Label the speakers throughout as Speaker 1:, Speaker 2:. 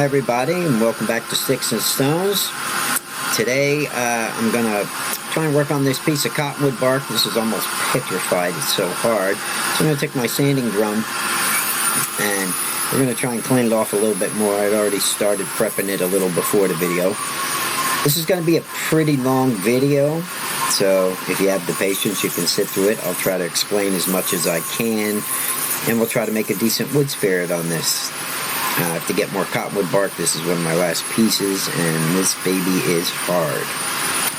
Speaker 1: Hi everybody, and welcome back to Sticks and Stones. Today I'm going to try and work on this piece of cottonwood bark. This is almost petrified, it's so hard. So I'm going to take my sanding drum and we're going to try and clean it off a little bit more. I'd already started prepping it a little before the video. This is going to be a pretty long video, so if you have the patience you can sit through it. I'll try to explain as much as I can, and we'll try to make a decent wood spirit on this. To get more cottonwood bark, this is one of my last pieces, and this baby is hard.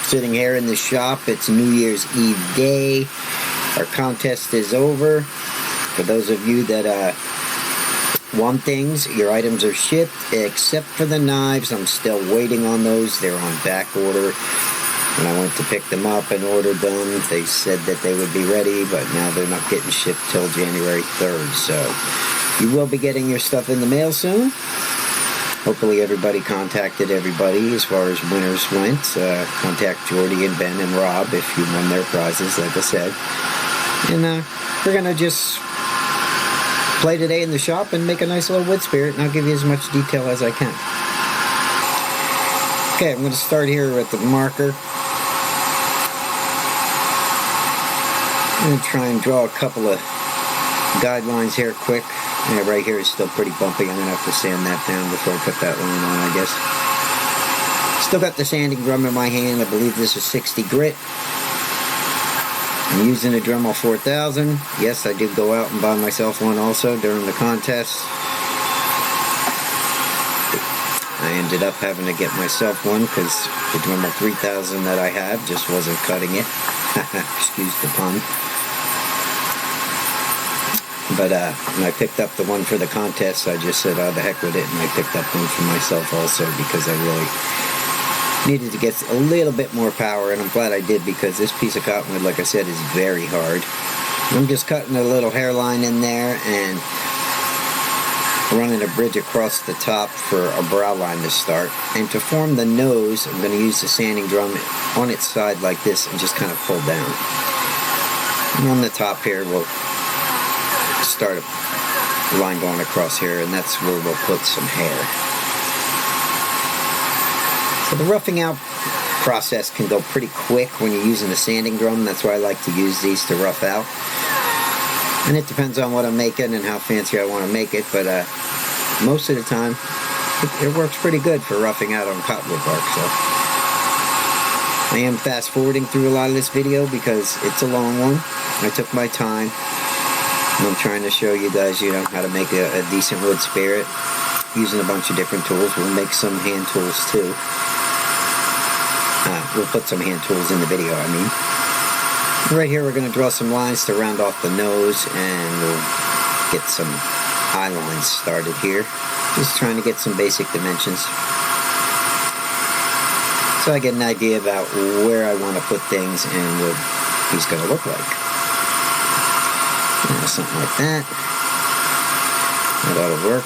Speaker 1: Sitting here in the shop, it's New Year's Eve day. Our contest is over. For those of you that won things, your items are shipped, except for the knives. I'm still waiting on those. They're on back order. When I went to pick them up and ordered them, they said that they would be ready, but now they're not getting shipped till January 3rd, so you will be getting your stuff in the mail soon. Hopefully everybody contacted everybody as far as winners went. Contact Jordy and Ben and Rob if you won their prizes, like I said. And we're going to just play today in the shop and make a nice little wood spirit, and I'll give you as much detail as I can. Okay, I'm going to start here with the marker. I'm going to try and draw a couple of guidelines here quick. Yeah, right here is still pretty bumpy. I'm going to have to sand that down before I put that line on, I guess. Still got the sanding drum in my hand. I believe this is 60 grit. I'm using a Dremel 4000. Yes, I did go out and buy myself one also during the contest. I ended up having to get myself one because the Dremel 3000 that I have just wasn't cutting it. Excuse the pun. But when I picked up the one for the contest, I just said, oh, the heck with it, and I picked up one for myself also because I really needed to get a little bit more power, and I'm glad I did because this piece of cottonwood, like I said, is very hard. I'm just cutting a little hairline in there and running a bridge across the top for a brow line to start. And to form the nose, I'm going to use the sanding drum on its side like this and just kind of pull down. And on the top here, we'll start a line going across here, and that's where we'll put some hair. So the roughing out process can go pretty quick when you're using a sanding drum. That's why I like to use these to rough out. And it depends on what I'm making and how fancy I want to make it, but most of the time it works pretty good for roughing out on cottonwood bark. So I am fast forwarding through a lot of this video because it's a long one. I took my time. I'm trying to show you guys, how to make a decent wood spirit using a bunch of different tools. We'll make some hand tools too. We'll put some hand tools in the video, I mean. Right here we're going to draw some lines to round off the nose, and we'll get some eye lines started here. Just trying to get some basic dimensions, so I get an idea about where I want to put things and what he's going to look like. Something like that. That ought to work.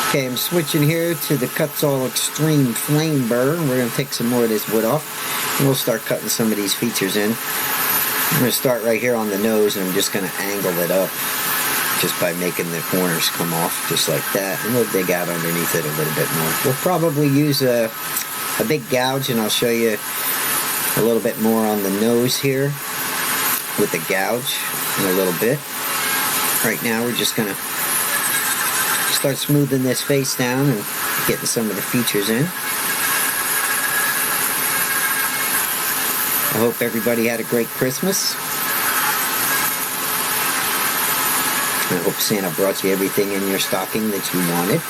Speaker 1: Okay, I'm switching here to the Cuts All Extreme Flame Burr. We're going to take some more of this wood off, and we'll start cutting some of these features in. I'm going to start right here on the nose, and I'm just going to angle it up just by making the corners come off, just like that. And we'll dig out underneath it a little bit more. We'll probably use a big gouge, and I'll show you a little bit more on the nose here with the gouge in a little bit. Right now we're just going to start smoothing this face down and getting some of the features in. I hope everybody had a great Christmas. I hope Santa brought you everything in your stocking that you wanted.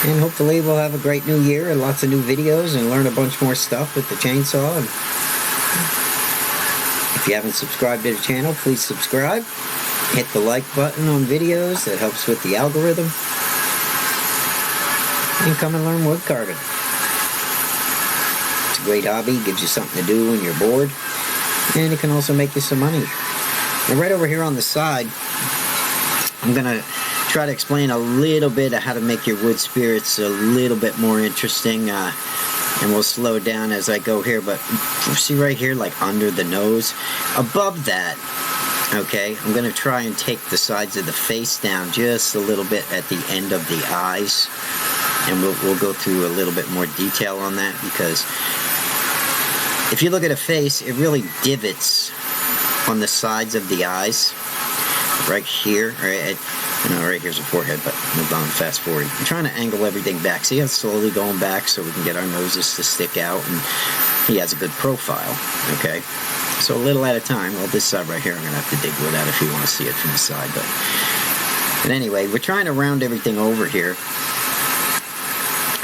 Speaker 1: And hopefully we'll have a great new year and lots of new videos and learn a bunch more stuff with the chainsaw. And if you haven't subscribed to the channel, please subscribe. Hit the like button on videos. That helps with the algorithm. And come and learn wood carving. It's a great hobby. Gives you something to do when you're bored. And it can also make you some money. And right over here on the side, I'm going to try to explain a little bit of how to make your wood spirits a little bit more interesting. And we'll slow down as I go here, but see right here, like under the nose, above that Okay, I'm going to try and take the sides of the face down just a little bit at the end of the eyes. And we'll go through a little bit more detail on that, because if you look at a face, it really divots on the sides of the eyes. Right here, right here's the forehead, but move on, fast forward. I'm trying to angle everything back. See how it's slowly going back so we can get our noses to stick out, and he has a good profile, okay? So a little at a time. Well, this side right here, I'm going to have to dig wood out if you want to see it from the side. But anyway, we're trying to round everything over here.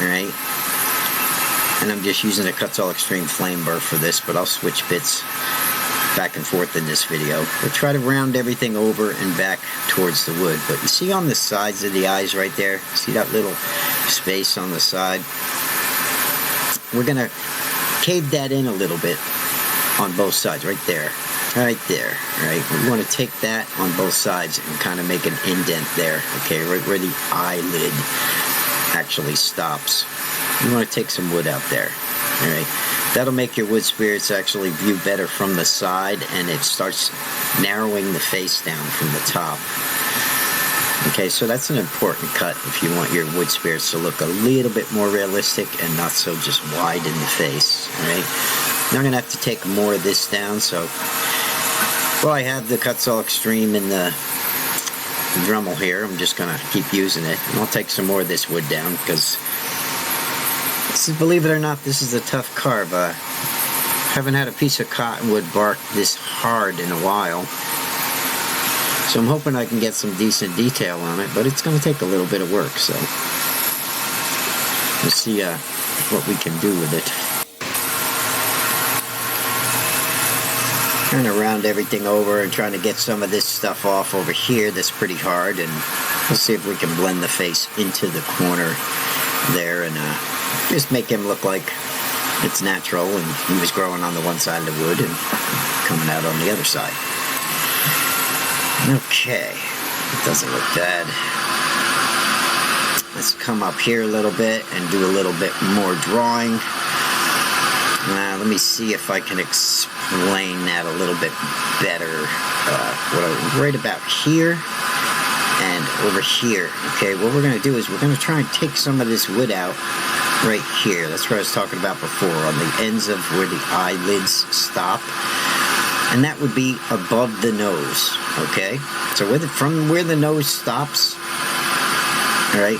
Speaker 1: All right. And I'm just using a Cuts All Extreme flame burr for this, but I'll switch bits back and forth in this video. We'll try to round everything over and back towards the wood. But you see on the sides of the eyes right there? See that little space on the side? We're going to cave that in a little bit on both sides, right there, right? We want to take that on both sides and kind of make an indent there, okay, right where the eyelid actually stops. You want to take some wood out there, all right? That'll make your wood spirits actually view better from the side, and it starts narrowing the face down from the top. Okay, so that's an important cut if you want your wood spirits to look a little bit more realistic and not so just wide in the face, all right? Now I'm going to have to take more of this down, so while I have the Cuts All Extreme in the Dremel here, I'm just going to keep using it. And I'll take some more of this wood down, because this is, believe it or not, this is a tough carve. Haven't had a piece of cottonwood bark this hard in a while. So I'm hoping I can get some decent detail on it, but it's going to take a little bit of work, so we'll see what we can do with it. Trying to round everything over and trying to get some of this stuff off over here that's pretty hard, and we'll see if we can blend the face into the corner there and just make him look like it's natural and he was growing on the one side of the wood and coming out on the other side. Okay, it doesn't look bad. Let's come up here a little bit and do a little bit more drawing. Let me see if I can explain that a little bit better. Right about here and over here. Okay, what we're going to do is we're going to try and take some of this wood out right here. That's what I was talking about before, on the ends of where the eyelids stop. And that would be above the nose, okay? So from where the nose stops, all right,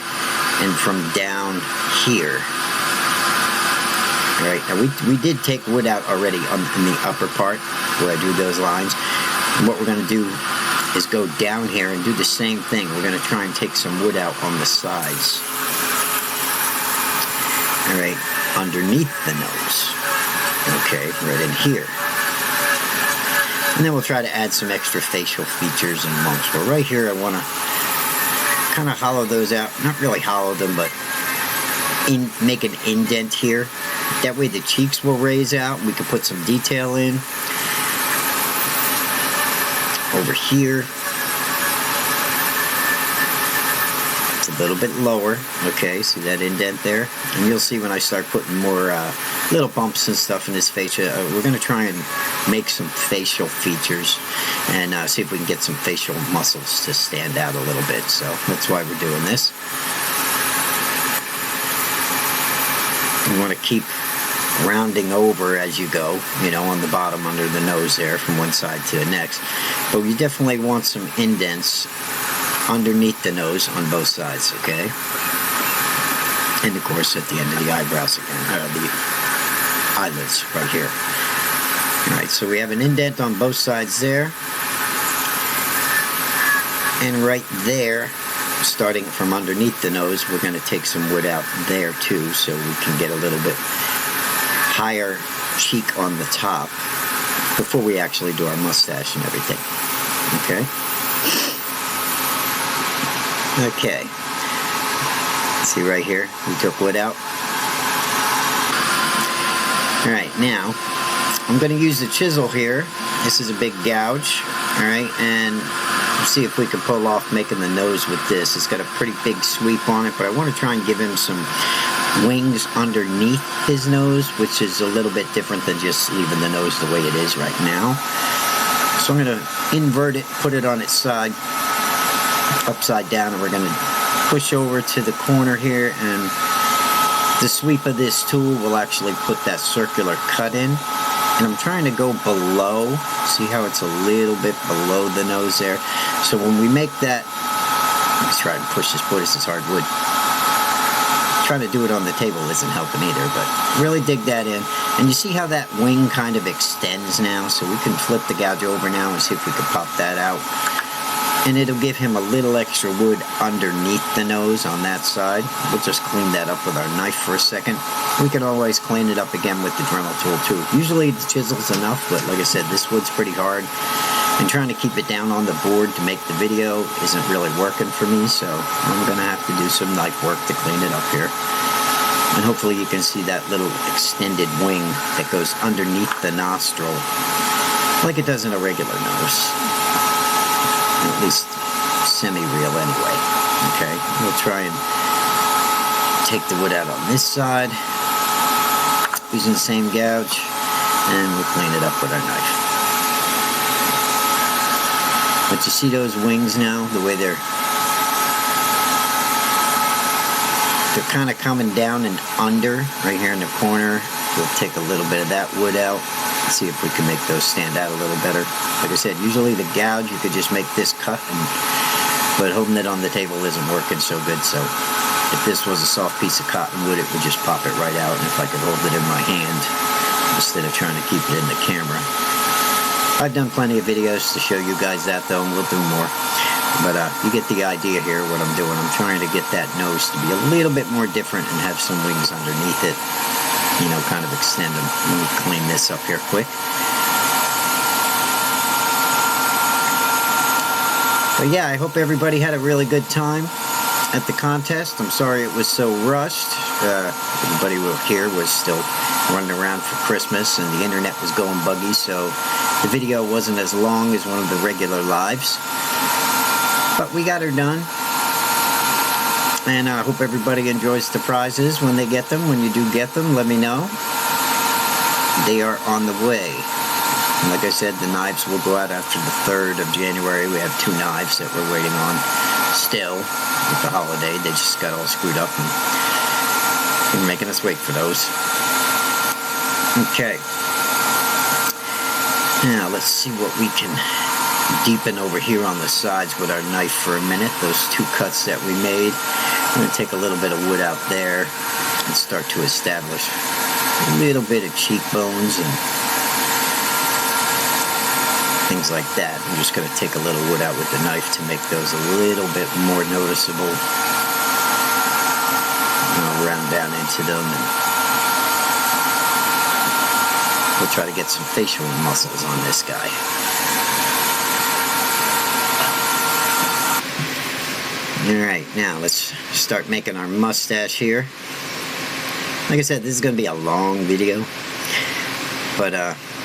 Speaker 1: and from down here. All right, now we did take wood out already in the upper part where I drew those lines. And what we're going to do is go down here and do the same thing. We're going to try and take some wood out on the sides. All right, underneath the nose. Okay, right in here. And then we'll try to add some extra facial features and lumps. But right here, I want to kind of hollow those out. Not really hollow them, but make an indent here. That way the cheeks will raise out. We can put some detail in. Over here. It's a little bit lower. Okay, see that indent there? And you'll see when I start putting more little bumps and stuff in this face, we're going to try and make some facial features and see if we can get some facial muscles to stand out a little bit. So that's why we're doing this. You want to keep rounding over as you go, you know, on the bottom under the nose there from one side to the next. But you definitely want some indents underneath the nose on both sides, okay? And of course at the end of the eyebrows again, the eyelids right here. Alright, so we have an indent on both sides there. And right there, starting from underneath the nose, we're going to take some wood out there too, so we can get a little bit higher cheek on the top before we actually do our mustache and everything. Okay? Okay. See right here, we took wood out. Alright, now I'm going to use the chisel here. This is a big gouge. Alright, and see if we can pull off making the nose with this. It's got a pretty big sweep on it, but I want to try and give him some wings underneath his nose, which is a little bit different than just leaving the nose the way it is right now. So I'm going to invert it, put it on its side, upside down, and we're going to push over to the corner here, and the sweep of this tool will actually put that circular cut in. And I'm trying to go below. See how it's a little bit below the nose there? So when we make that, let's try and push this board. This is hardwood. Trying to do it on the table isn't helping either, but really dig that in. And you see how that wing kind of extends now? So we can flip the gouge over now and see if we can pop that out. And it'll give him a little extra wood underneath the nose on that side. We'll just clean that up with our knife for a second. We can always clean it up again with the Dremel tool too. Usually the chisel's enough, but like I said, this wood's pretty hard. And trying to keep it down on the board to make the video isn't really working for me, so I'm gonna have to do some knife work to clean it up here. And hopefully you can see that little extended wing that goes underneath the nostril, like it does in a regular nose. At least semi-real anyway. Okay, we'll try and take the wood out on this side using the same gouge, and we'll clean it up with our knife. But you see those wings now, the way they're kind of coming down and under right here in the corner. We'll take a little bit of that wood out. See if we can make those stand out a little better. Like I said, usually the gouge, you could just make this cut, but holding it on the table isn't working so good. So if this was a soft piece of cotton wood, it would just pop it right out. And if I could hold it in my hand instead of trying to keep it in the camera. I've done plenty of videos to show you guys that though, and we'll do more. But you get the idea here what I'm doing. I'm trying to get that nose to be a little bit more different and have some wings underneath it. You know, kind of extend them. Let me clean this up here quick. But yeah, I hope everybody had a really good time at the contest. I'm sorry it was so rushed. Everybody here was still running around for Christmas and the internet was going buggy, so the video wasn't as long as one of the regular lives. But we got her done. And I hope everybody enjoys the prizes when they get them. When you do get them, let me know. They are on the way. And like I said, the knives will go out after the 3rd of January. We have 2 knives that we're waiting on still with the holiday. They just got all screwed up and they're making us wait for those. Okay. Now let's see what we can deepen over here on the sides with our knife for a minute. Those 2 cuts that we made. I'm going to take a little bit of wood out there and start to establish a little bit of cheekbones and things like that. I'm just going to take a little wood out with the knife to make those a little bit more noticeable. And I'll round down into them, and we'll try to get some facial muscles on this guy. Alright, now let's start making our mustache here. Like I said, this is going to be a long video, but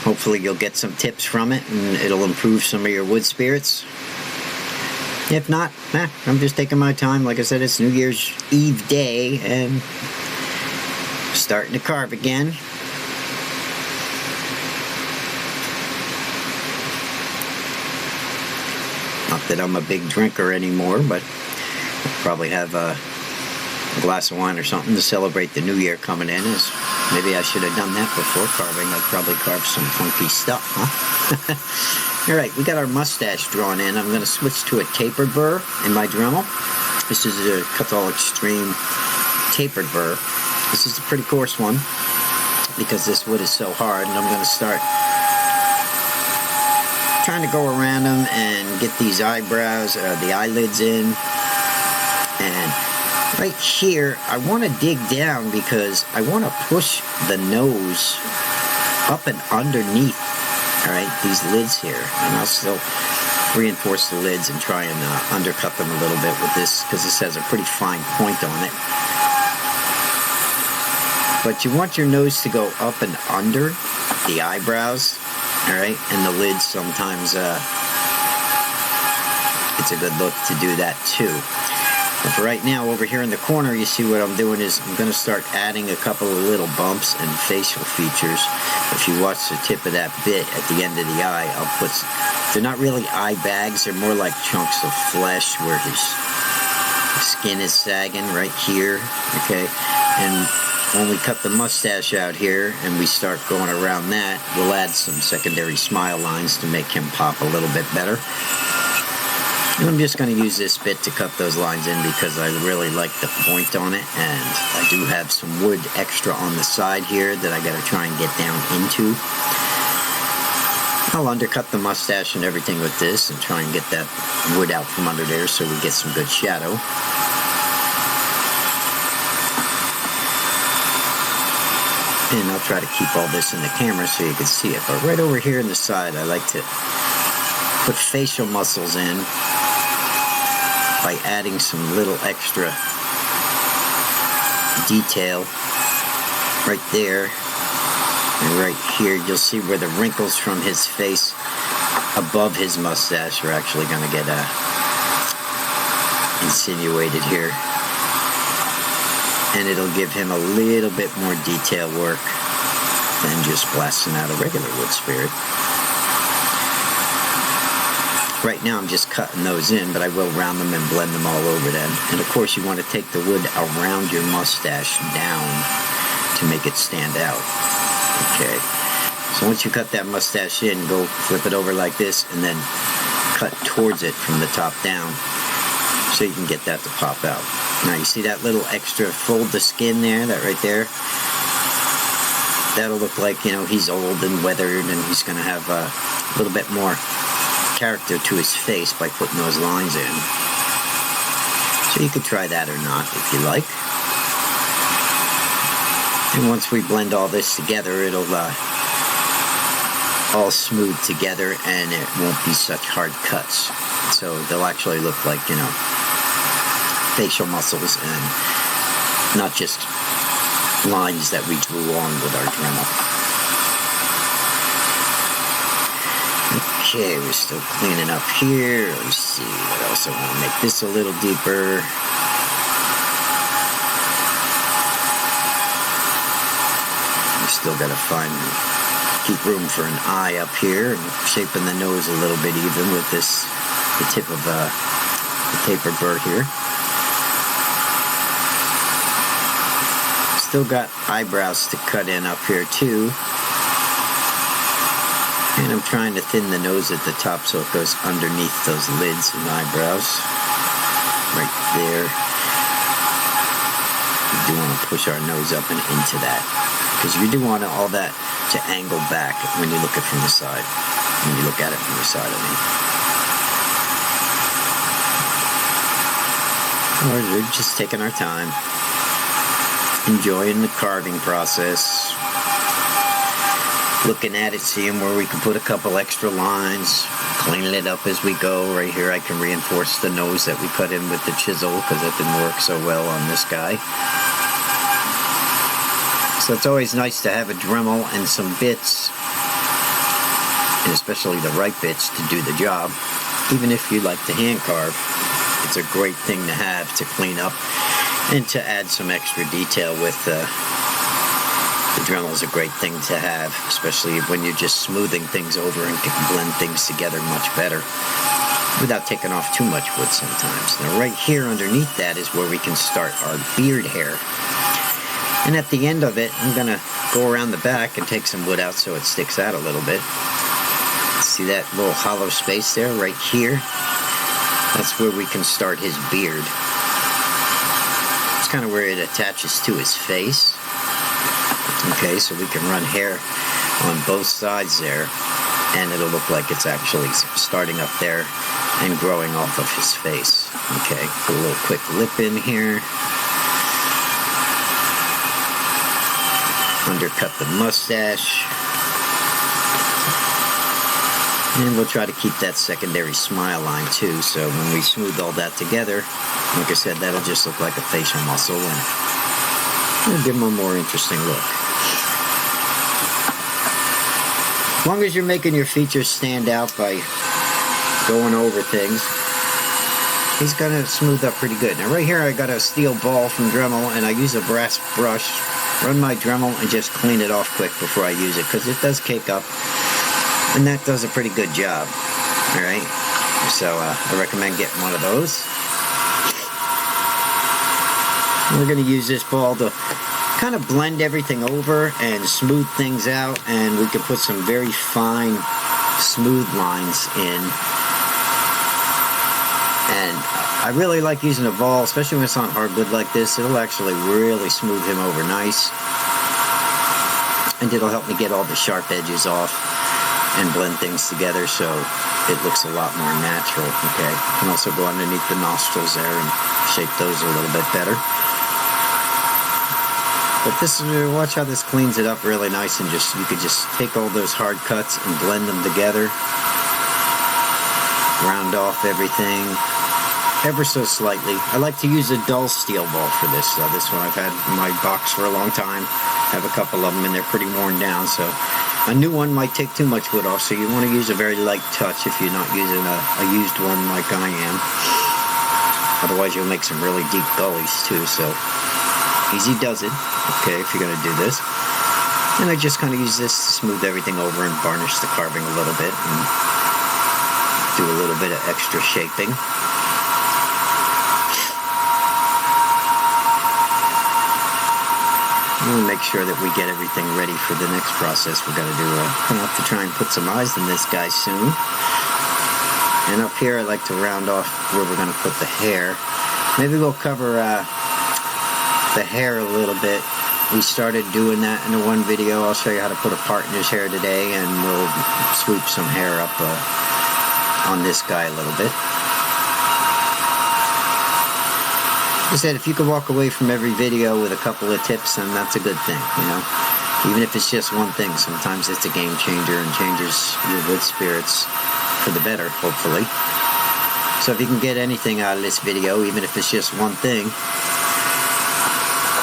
Speaker 1: hopefully you'll get some tips from it and it'll improve some of your wood spirits. If not, I'm just taking my time. Like I said, it's New Year's Eve day and starting to carve again. Not that I'm a big drinker anymore, but I'll probably have a glass of wine or something to celebrate the new year coming in. Maybe I should have done that before carving. I'd probably carve some funky stuff, huh? Alright, we got our mustache drawn in. I'm going to switch to a tapered burr in my Dremel. This is a Cut-All Extreme tapered burr. This is a pretty coarse one because this wood is so hard, and I'm going to start trying to go around them and get these eyebrows, the eyelids in. And right here, I want to dig down because I want to push the nose up and underneath, all right, these lids here. And I'll still reinforce the lids and try and undercut them a little bit with this because this has a pretty fine point on it. But you want your nose to go up and under the eyebrows, all right, and the lids sometimes, it's a good look to do that too. But for right now, over here in the corner, you see what I'm doing is I'm going to start adding a couple of little bumps and facial features. If you watch the tip of that bit at the end of the eye, I'll put... They're not really eye bags. They're more like chunks of flesh where his skin is sagging right here, okay? And when we cut the mustache out here and we start going around that, we'll add some secondary smile lines to make him pop a little bit better. And I'm just going to use this bit to cut those lines in because I really like the point on it, and I do have some wood extra on the side here that I got to try and get down into. I'll undercut the mustache and everything with this and try and get that wood out from under there so we get some good shadow. And I'll try to keep all this in the camera so you can see it. But right over here in the side, I like to put facial muscles in by adding some little extra detail right there. And right here, you'll see where the wrinkles from his face above his mustache are actually going to get insinuated here. And it'll give him a little bit more detail work than just blasting out a regular wood spirit. Right now I'm just cutting those in, but I will round them and blend them all over then. And of course you want to take the wood around your mustache down to make it stand out. Okay, so once you cut that mustache in, go flip it over like this and then cut towards it from the top down so you can get that to pop out. Now you see that little extra fold the skin there, that right there? That'll look like, you know, he's old and weathered and he's going to have a little bit more character to his face by putting those lines in. So you could try that or not if you like. And once we blend all this together, it'll all smooth together and it won't be such hard cuts. So they'll actually look like, you know, facial muscles and not just lines that we drew on with our Dremel. Okay, we're still cleaning up here. Let's see what else. I want to make this a little deeper. Still got to keep room for an eye up here, and shaping the nose a little bit even with this, the tip of the taper burr here. Still got eyebrows to cut in up here too. And I'm trying to thin the nose at the top so it goes underneath those lids and eyebrows. Right there. We do want to push our nose up and into that. Because you do want all that to angle back when you look at it from the side. When you look at it from the side, I mean. We're just taking our time. Enjoying the carving process. Looking at it, seeing where we can put a couple extra lines. Cleaning it up as we go. Right here I can reinforce the nose that we cut in with the chisel because that didn't work so well on this guy. So it's always nice to have a Dremel and some bits, and especially the right bits to do the job. Even if you like to hand carve, it's a great thing to have to clean up and to add some extra detail with. The Dremel is a great thing to have, especially when you're just smoothing things over and can blend things together much better without taking off too much wood sometimes. Now right here underneath that is where we can start our beard hair. And at the end of it, I'm going to go around the back and take some wood out so it sticks out a little bit. See that little hollow space there, right here? That's where we can start his beard. It's kind of where it attaches to his face. Okay, so we can run hair on both sides there, and it'll look like it's actually starting up there and growing off of his face. Okay, put a little quick lip in here. Undercut the mustache. And we'll try to keep that secondary smile line too, so when we smooth all that together, like I said, that'll just look like a facial muscle and it'll give them a more interesting look. As long as you're making your features stand out by going over things, he's gonna smooth up pretty good. Now right here I got a steel ball from Dremel, and I use a brass brush, run my Dremel, and just clean it off quick before I use it, because it does cake up, and that does a pretty good job. Alright, so I recommend getting one of those. We're going to use this ball to kind of blend everything over and smooth things out, and we can put some very fine, smooth lines in. And I really like using a ball, especially when it's on hardwood like this. It'll actually really smooth him over nice, and it'll help me get all the sharp edges off and blend things together so it looks a lot more natural. Okay, you can also go underneath the nostrils there and shape those a little bit better. But this, watch how this cleans it up really nice, and you could just take all those hard cuts and blend them together, round off everything ever so slightly. I like to use a dull steel ball for this. This one I've had in my box for a long time. I have a couple of them, and they're pretty worn down, so a new one might take too much wood off, so you want to use a very light touch if you're not using a used one like I am. Otherwise you'll make some really deep gullies too, so easy does it, okay, if you're going to do this. And I just kind of use this to smooth everything over and varnish the carving a little bit, and do a little bit of extra shaping. We'll make sure that we get everything ready for the next process we're going to do. I'm going to have to try and put some eyes in this guy soon. And up here I like to round off where we're going to put the hair. Maybe we'll cover the hair a little bit. We started doing that in the one video. I'll show you how to put a part in his hair today, and we'll swoop some hair up on this guy a little bit. Like I said, if you could walk away from every video with a couple of tips, then that's a good thing, you know. Even if it's just one thing, sometimes it's a game changer and changes your wood spirits for the better, hopefully. So if you can get anything out of this video, even if it's just one thing,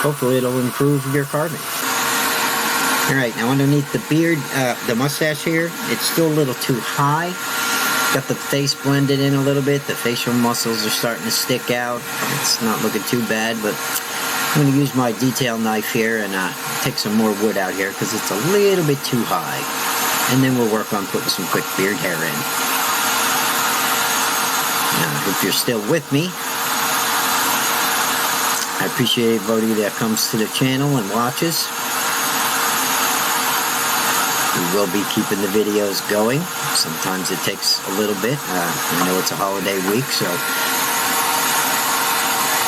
Speaker 1: hopefully it'll improve your carving. Alright, now underneath the beard, the mustache here, it's still a little too high. Got the face blended in a little bit. The facial muscles are starting to stick out. It's not looking too bad, but I'm going to use my detail knife here and take some more wood out here because it's a little bit too high. And then we'll work on putting some quick beard hair in. Now, if you're still with me, I appreciate everybody that comes to the channel and watches. We will be keeping the videos going. Sometimes it takes a little bit. I know it's a holiday week, so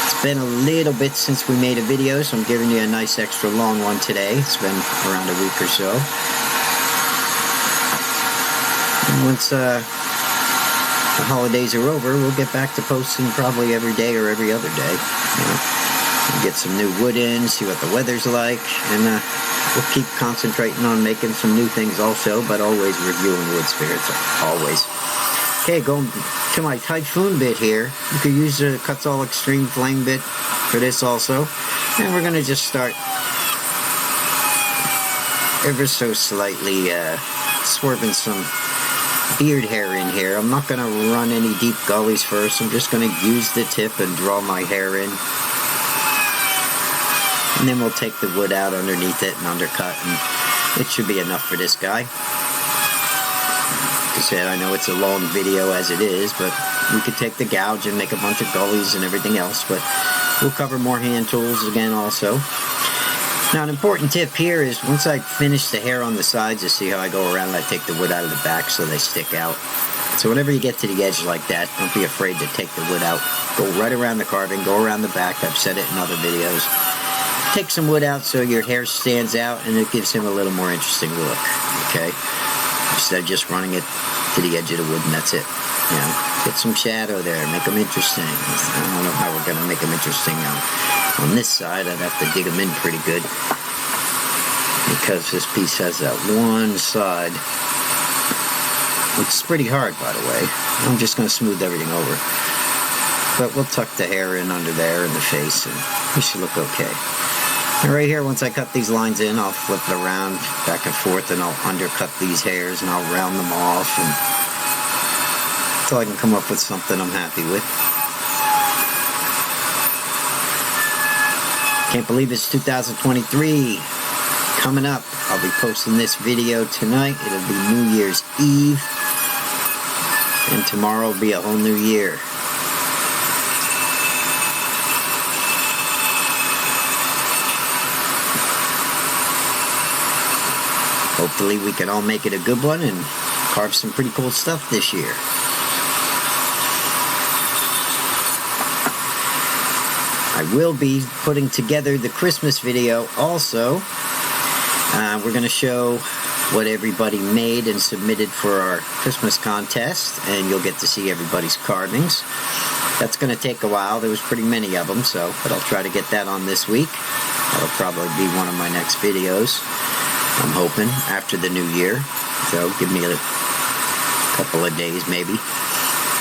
Speaker 1: it's been a little bit since we made a video, so I'm giving you a nice extra long one today. It's been around a week or so. And once the holidays are over, we'll get back to posting probably every day or every other day. You know, we'll get some new wood in, see what the weather's like, and we'll keep concentrating on making some new things also, but always reviewing wood spirits, always. Okay, going to my Typhoon bit here. You could use the Cuts All Extreme Flame bit for this also. And we're going to just start ever so slightly swerving some beard hair in here. I'm not going to run any deep gullies first. I'm just going to use the tip and draw my hair in. And then we'll take the wood out underneath it and undercut, and it should be enough for this guy. Like I said, I know it's a long video as it is, but we could take the gouge and make a bunch of gullies and everything else, but we'll cover more hand tools again also. Now, an important tip here is once I finish the hair on the sides, you see how I go around, I take the wood out of the back so they stick out. So whenever you get to the edge like that, don't be afraid to take the wood out. Go right around the carving, go around the back. I've said it in other videos. Take some wood out so your hair stands out and it gives him a little more interesting look, okay? Instead of just running it to the edge of the wood and that's it. You know, get some shadow there, make them interesting. I don't know how we're going to make them interesting now. On this side, I'd have to dig them in pretty good because this piece has that one side. It's pretty hard, by the way. I'm just going to smooth everything over. But we'll tuck the hair in under there in the face and we should look okay. And right here, once I cut these lines in, I'll flip it around back and forth and I'll undercut these hairs and I'll round them off and until I can come up with something I'm happy with. Can't believe it's 2023. Coming up, I'll be posting this video tonight. It'll be New Year's Eve. And tomorrow will be a whole new year. Hopefully we can all make it a good one and carve some pretty cool stuff this year. I will be putting together the Christmas video also. We're going to show what everybody made and submitted for our Christmas contest, and you'll get to see everybody's carvings. That's going to take a while. There was pretty many of them, but I'll try to get that on this week. That'll probably be one of my next videos, I'm hoping, after the new year. So give me a couple of days maybe.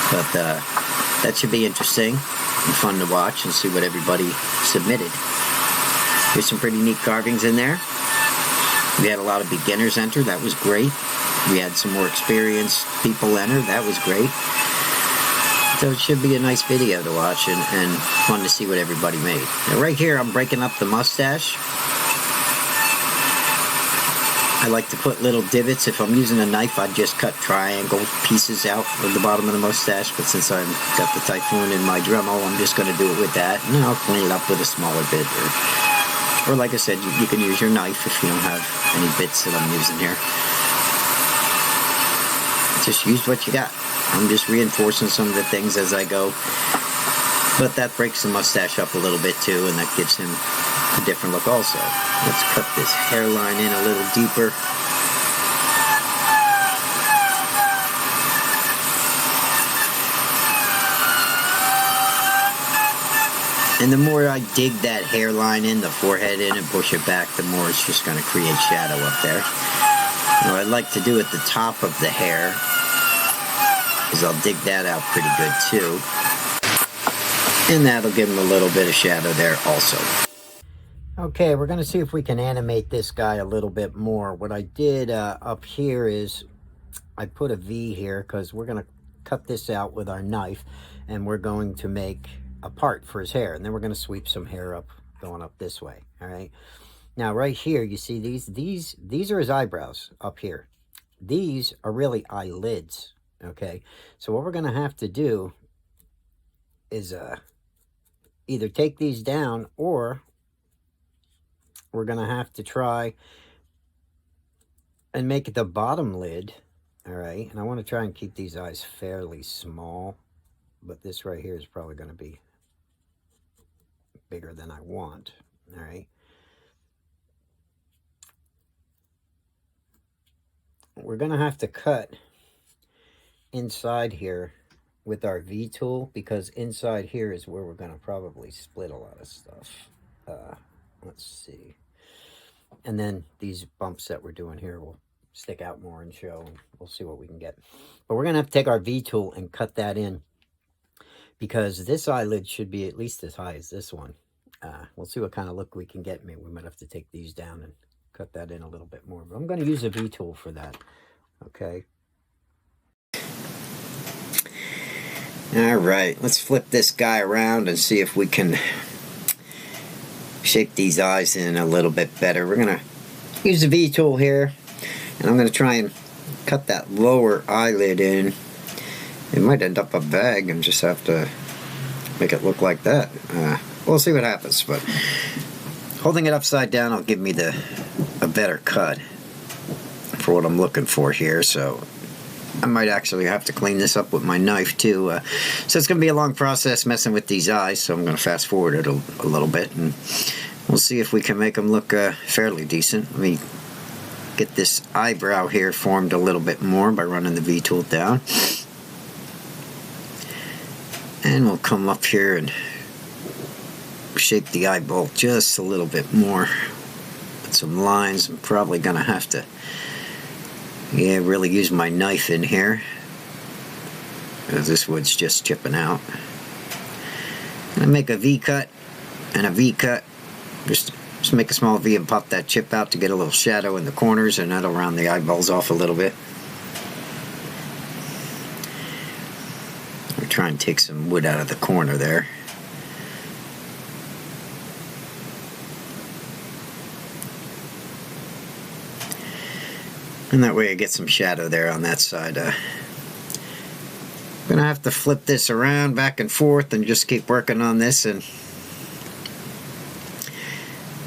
Speaker 1: But that should be interesting and fun to watch and see what everybody submitted. There's some pretty neat carvings in there. We had a lot of beginners enter. That was great. We had some more experienced people enter. That was great. So it should be a nice video to watch and fun to see what everybody made. Now right here I'm breaking up the mustache. I like to put little divots. If I'm using a knife, I'd just cut triangle pieces out of the bottom of the mustache. But since I've got the Typhoon in my Dremel, I'm just going to do it with that. And I'll clean it up with a smaller bit. Or like I said, you can use your knife if you don't have any bits that I'm using here. Just use what you got. I'm just reinforcing some of the things as I go. But that breaks the mustache up a little bit too, and that gives him a different look also. Let's cut this hairline in a little deeper. And the more I dig that hairline in, the forehead in, and push it back, the more it's just going to create shadow up there. What I like to do at the top of the hair is I'll dig that out pretty good too. And that'll give him a little bit of shadow there also. Okay, we're going to see if we can animate this guy a little bit more. What I did up here is I put a V here because we're going to cut this out with our knife, and we're going to make a part for his hair, and then we're going to sweep some hair up going up this way. All right, now right here you see these are his eyebrows up here. These are really eyelids. Okay, so what we're going to have to do is either take these down, or we're going to have to try and make it the bottom lid. All right, and I want to try and keep these eyes fairly small, but this right here is probably going to be bigger than I want. All right, we're going to have to cut inside here with our V tool, because inside here is where we're going to probably split a lot of stuff. Let's see. And then these bumps that we're doing here will stick out more and show, and we'll see what we can get. But we're going to have to take our V tool and cut that in, because this eyelid should be at least as high as this one. We'll see what kind of look we can get. Maybe we might have to take these down and cut that in a little bit more. But I'm going to use a V tool for that. Okay. All right, let's flip this guy around and see if we can shape these eyes in a little bit better. We're going to use the V tool here, and I'm going to try and cut that lower eyelid in. It might end up a bag and just have to make it look like that. We'll see what happens, but holding it upside down will give me a better cut for what I'm looking for here. So I might actually have to clean this up with my knife too. So it's going to be a long process messing with these eyes, so I'm going to fast forward it a little bit, and we'll see if we can make them look fairly decent. Let me get this eyebrow here formed a little bit more by running the V tool down. And we'll come up here and shape the eyeball just a little bit more. Put some lines. I'm probably going to have to really use my knife in here, because this wood's just chipping out. I'm going to make a V cut and a V cut. Just make a small V and pop that chip out to get a little shadow in the corners, and that'll round the eyeballs off a little bit. I'll try and take some wood out of the corner there. And that way I get some shadow there on that side. I'm gonna have to flip this around back and forth and just keep working on this, and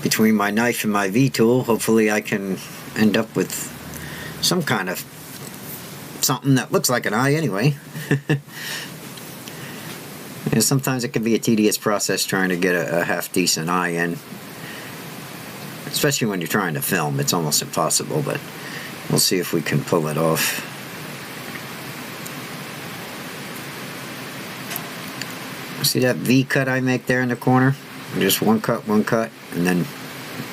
Speaker 1: between my knife and my V-tool, hopefully I can end up with some kind of something that looks like an eye anyway. And sometimes it can be a tedious process trying to get a half-decent eye in. Especially when you're trying to film, it's almost impossible, but we'll see if we can pull it off. See that V cut I make there in the corner? Just one cut, and then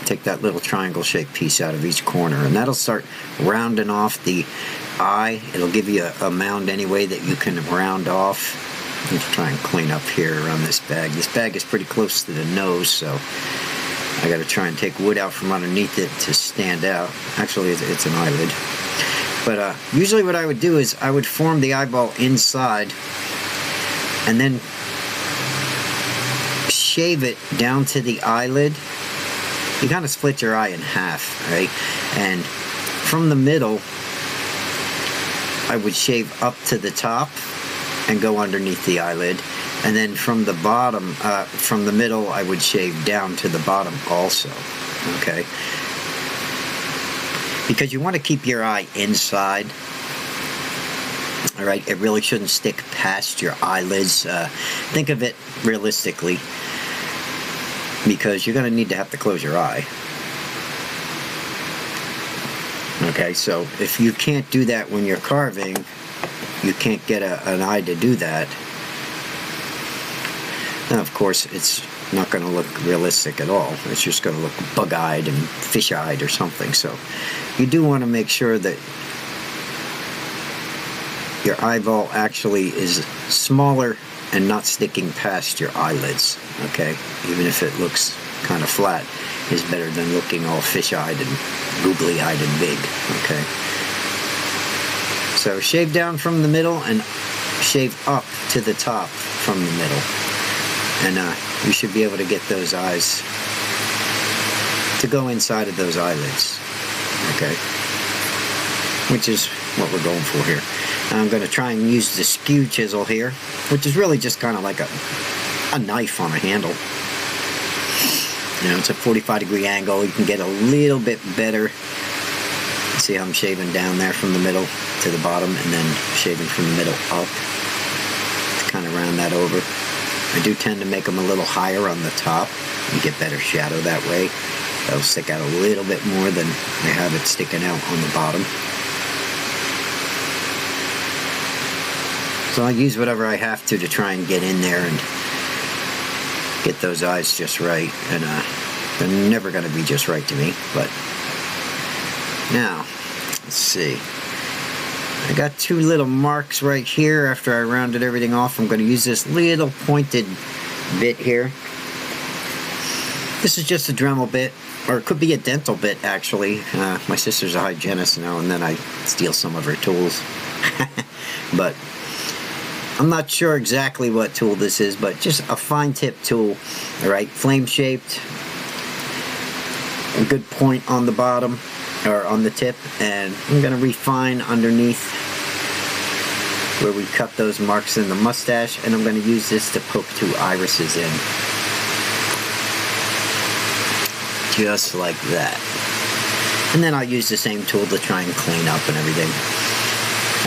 Speaker 1: take that little triangle shaped piece out of each corner, and that'll start rounding off the eye. It'll give you a mound anyway that you can round off. Let's try and clean up here around this bag. This bag is pretty close to the nose, so I gotta try and take wood out from underneath it to stand out. Actually, it's an eyelid. But usually what I would do is I would form the eyeball inside and then shave it down to the eyelid. You kind of split your eye in half, right? And from the middle, I would shave up to the top and go underneath the eyelid. And then from the bottom, from the middle, I would shave down to the bottom also, okay? Because you want to keep your eye inside, all right? It really shouldn't stick past your eyelids. Think of it realistically, because you're going to need to have to close your eye. Okay, so if you can't do that when you're carving, you can't get an eye to do that. Now, of course, it's not going to look realistic at all. It's just going to look bug-eyed and fish-eyed or something. So you do want to make sure that your eyeball actually is smaller and not sticking past your eyelids, okay? Even if it looks kind of flat, is better than looking all fish-eyed and googly-eyed and big, okay? So shave down from the middle and shave up to the top from the middle. And you should be able to get those eyes to go inside of those eyelids, okay? Which is what we're going for here. I'm going to try and use the skew chisel here, which is really just kind of like a knife on a handle. You know, it's a 45-degree angle. You can get a little bit better. See how I'm shaving down there from the middle to the bottom, and then shaving from the middle up to kind of round that over. I do tend to make them a little higher on the top. You get better shadow that way. That'll stick out a little bit more than I have it sticking out on the bottom. So I'll use whatever I have to try and get in there and get those eyes just right. And they're never going to be just right to me. But now, let's see. I got two little marks right here after I rounded everything off. I'm going to use this little pointed bit here. This is just a Dremel bit, or it could be a dental bit actually. My sister's a hygienist now, and then I steal some of her tools. But I'm not sure exactly what tool this is, but just a fine tip tool. Alright, flame shaped, a good point on the bottom, or on the tip, and I'm going to refine underneath where we cut those marks in the mustache, and I'm going to use this to poke two irises in. Just like that. And then I'll use the same tool to try and clean up and everything.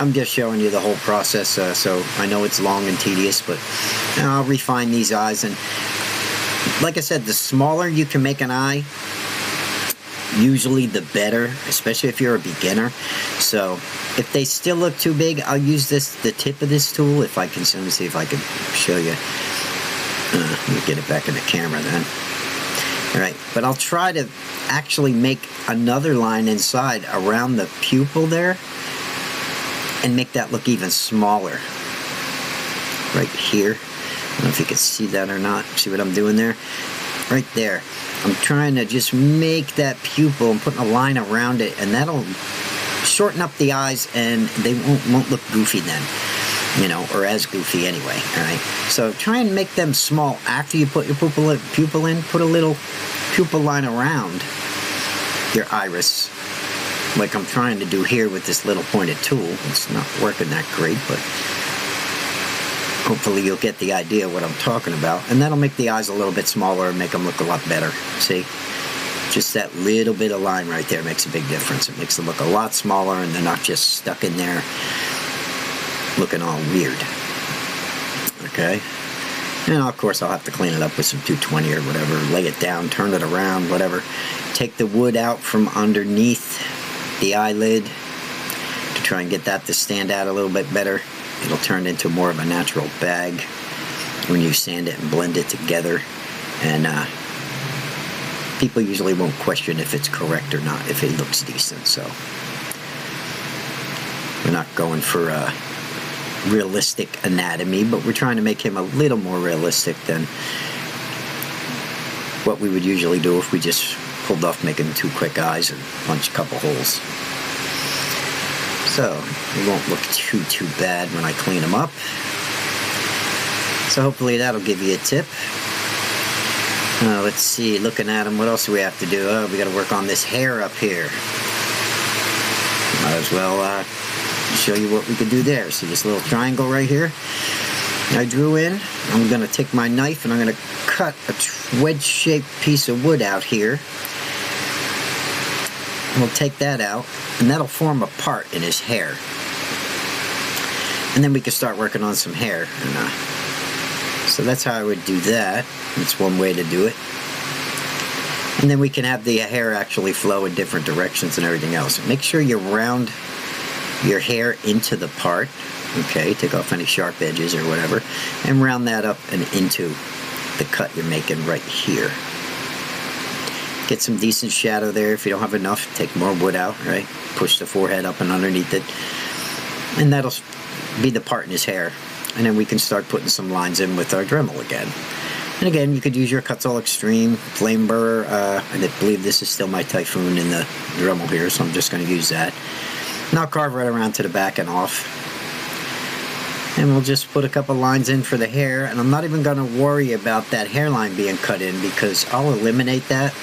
Speaker 1: I'm just showing you the whole process, so I know it's long and tedious, but I'll refine these eyes. And like I said, the smaller you can make an eye, usually the better, especially if you're a beginner. So if they still look too big, I'll use the tip of this tool, if I can. Let me see if I can show you. Let me get it back in the camera then. Alright, but I'll try to actually make another line inside around the pupil there and make that look even smaller. Right here. I don't know if you can see that or not. See what I'm doing there? Right there. I'm trying to just make that pupil and putting a line around it, and that'll shorten up the eyes, and they won't look goofy then, you know, or as goofy anyway. All right, so try and make them small after you put your pupil in. Put a little pupil line around your iris, like I'm trying to do here with this little pointed tool. It's not working that great, but hopefully you'll get the idea of what I'm talking about. And that'll make the eyes a little bit smaller and make them look a lot better. See? Just that little bit of line right there makes a big difference. It makes them look a lot smaller and they're not just stuck in there looking all weird. Okay? And of course I'll have to clean it up with some 220 or whatever, lay it down, turn it around, whatever. Take the wood out from underneath the eyelid to try and get that to stand out a little bit better. It'll turn into more of a natural bag when you sand it and blend it together. And people usually won't question if it's correct or not, if it looks decent. So we're not going for a realistic anatomy, but we're trying to make him a little more realistic than what we would usually do if we just pulled off making 2 quick eyes and punch a couple holes. So it won't look too bad when I clean them up. So hopefully that'll give you a tip. Let's see, looking at them, what else do we have to do? Oh, we got to work on this hair up here. Might as well show you what we could do there. See this little triangle right here I drew in? I'm going to take my knife and I'm going to cut a wedge-shaped piece of wood out here. We'll take that out, and that'll form a part in his hair. And then we can start working on some hair. And, so that's how I would do that. That's one way to do it. And then we can have the hair actually flow in different directions and everything else. Make sure you round your hair into the part. Okay, take off any sharp edges or whatever, and round that up and into the cut you're making right here. Get some decent shadow there. If you don't have enough, take more wood out, right? Push the forehead up and underneath it. And that'll be the part in his hair. And then we can start putting some lines in with our Dremel again. And again, you could use your Cuts All Extreme, Flame Burr. I believe this is still my Typhoon in the Dremel here, so I'm just going to use that. And I'll carve right around to the back and off. And we'll just put a couple lines in for the hair. And I'm not even going to worry about that hairline being cut in, because I'll eliminate that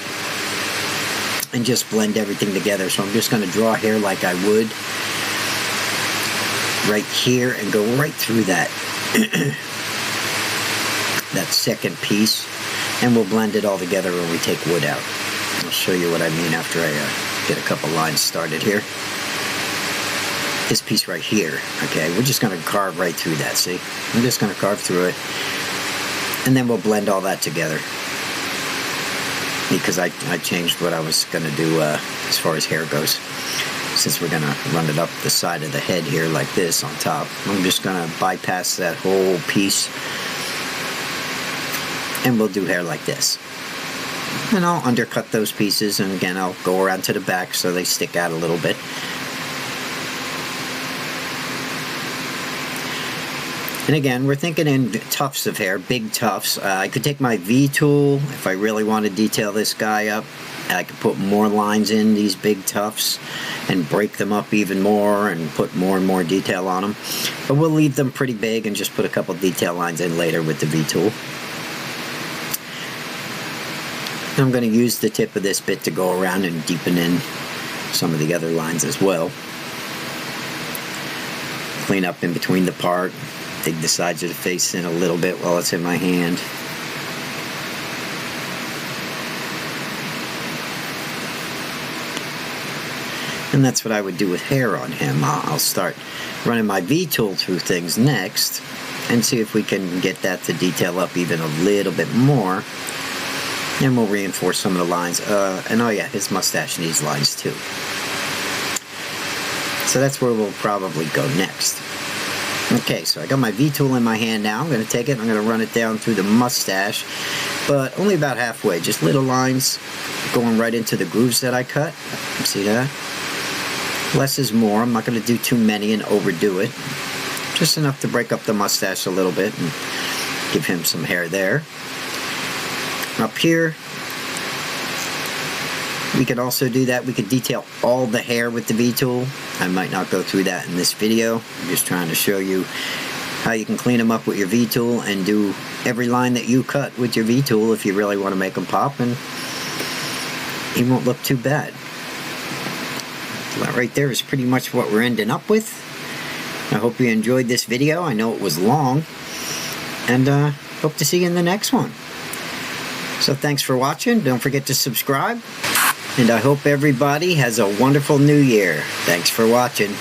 Speaker 1: and just blend everything together. So I'm just going to draw hair like I would right here and go right through that that second piece, and we'll blend it all together when we take wood out. I'll show you what I mean after I get a couple lines started here. This piece right here, okay, we're just going to carve right through that, see? I'm just going to carve through it, and then we'll blend all that together, because I changed what I was going to do as far as hair goes. Since we're going to run it up the side of the head here like this on top, I'm just going to bypass that whole piece, and we'll do hair like this. And I'll undercut those pieces, and again I'll go around to the back so they stick out a little bit. And again, we're thinking in tufts of hair, big tufts. I could take my V tool if I really want to detail this guy up. I could put more lines in these big tufts and break them up even more and put more and more detail on them. But we'll leave them pretty big and just put a couple detail lines in later with the V tool. I'm going to use the tip of this bit to go around and deepen in some of the other lines as well. Clean up in between the part. Dig the sides of the face in a little bit while it's in my hand. And that's what I would do with hair on him. I'll start running my V tool through things next and see if we can get that to detail up even a little bit more. And we'll reinforce some of the lines. And oh yeah, his mustache needs lines too. So that's where we'll probably go next. Okay, so I got my V tool in my hand now. I'm going to take it and I'm going to run it down through the mustache, but only about halfway. Just little lines going right into the grooves that I cut. See that? Less is more. I'm not going to do too many and overdo it. Just enough to break up the mustache a little bit and give him some hair there. Up here, we could also do that. We could detail all the hair with the V tool. I might not go through that in this video. I'm just trying to show you how you can clean them up with your V tool and do every line that you cut with your V tool if you really want to make them pop, and he won't look too bad. So that right there is pretty much what we're ending up with. I hope you enjoyed this video. I know it was long. And hope to see you in the next one. So thanks for watching. Don't forget to subscribe. And I hope everybody has a wonderful new year. Thanks for watching.